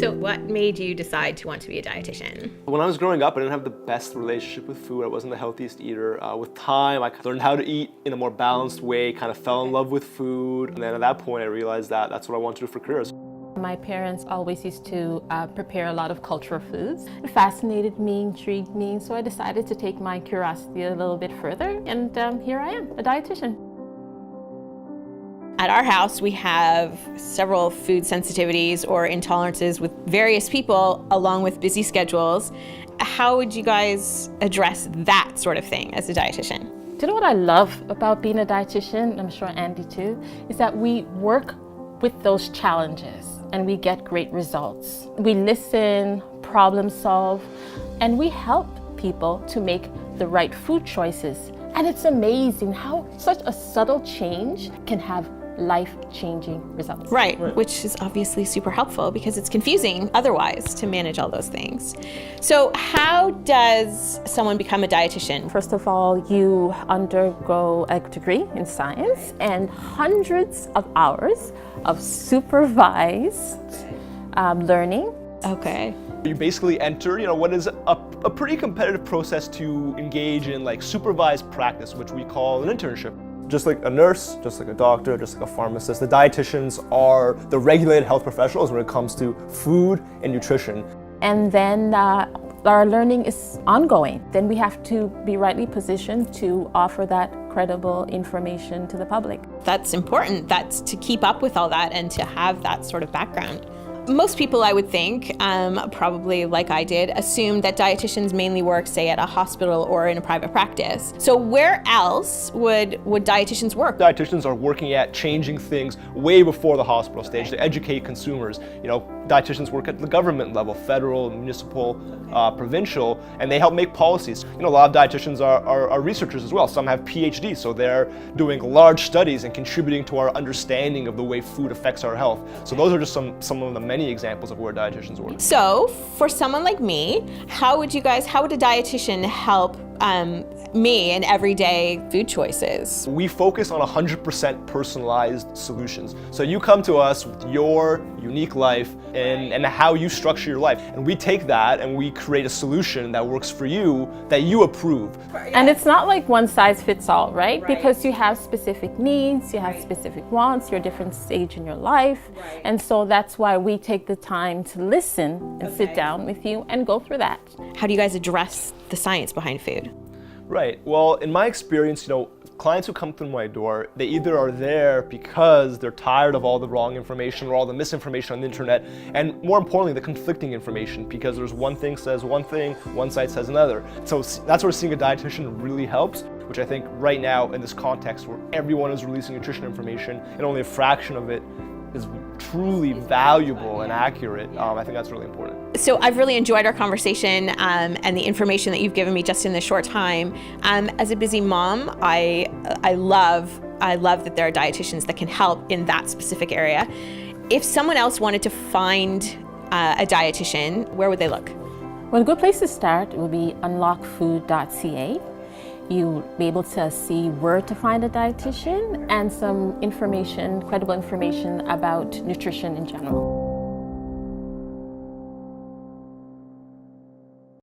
So what made you decide to want to be a dietitian? When I was growing up, I didn't have the best relationship with food. I wasn't the healthiest eater. With time, I learned how to eat in a more balanced way, kind of fell in love with food. And then at that point, I realized that that's what I wanted to do for careers. My parents always used to prepare a lot of cultural foods. It fascinated me, intrigued me, so I decided to take my curiosity a little bit further, and here I am, a dietitian. At our house, we have several food sensitivities or intolerances with various people, along with busy schedules. How would you guys address that sort of thing as a dietitian? Do you know what I love about being a dietitian, I'm sure Andy too, is that we work with those challenges and we get great results. We listen, problem solve, and we help people to make the right food choices. And it's amazing how such a subtle change can have life-changing results. Right, which is obviously super helpful because it's confusing otherwise to manage all those things. So how does someone become a dietitian? First of all, you undergo a degree in science and hundreds of hours of supervised learning. Okay. You basically enter, what is a pretty competitive process to engage in like supervised practice, which we call an internship. Just like a nurse, just like a doctor, just like a pharmacist, the dietitians are the regulated health professionals when it comes to food and nutrition. And then our learning is ongoing. Then we have to be rightly positioned to offer that credible information to the public. That's important. That's to keep up with all that and to have that sort of background. Most people, I would think, probably like I did, assume that dietitians mainly work, say, at a hospital or in a private practice. So where else would dietitians work? Dietitians are working at changing things way before the hospital stage to educate consumers. Dietitians work at the government level, federal, municipal, provincial, and they help make policies. A lot of dietitians are researchers as well. Some have PhDs, so they're doing large studies and contributing to our understanding of the way food affects our health. So those are just some of the many examples of where dietitians work. So for someone like me, how would a dietitian help me in everyday food choices? We focus on 100% personalized solutions. So you come to us with your unique life and how you structure your life. And we take that and we create a solution that works for you, that you approve. And it's not like one size fits all, right? Because you have specific needs, you have specific wants, you're a different stage in your life. And so that's why we take the time to listen and sit down with you and go through that. How do you guys address the science behind food? Right. Well, in my experience, clients who come through my door, they either are there because they're tired of all the wrong information or all the misinformation on the internet, and more importantly, the conflicting information, because there's one thing says one thing, one side says another. So that's where seeing a dietitian really helps, which I think right now in this context where everyone is releasing nutrition information and only a fraction of it is truly valuable and accurate, I think that's really important. So I've really enjoyed our conversation and the information that you've given me just in this short time. As a busy mom, I love that there are dietitians that can help in that specific area. If someone else wanted to find a dietitian, where would they look? Well, a good place to start will be unlockfood.ca. You'll be able to see where to find a dietitian and some information, credible information about nutrition in general.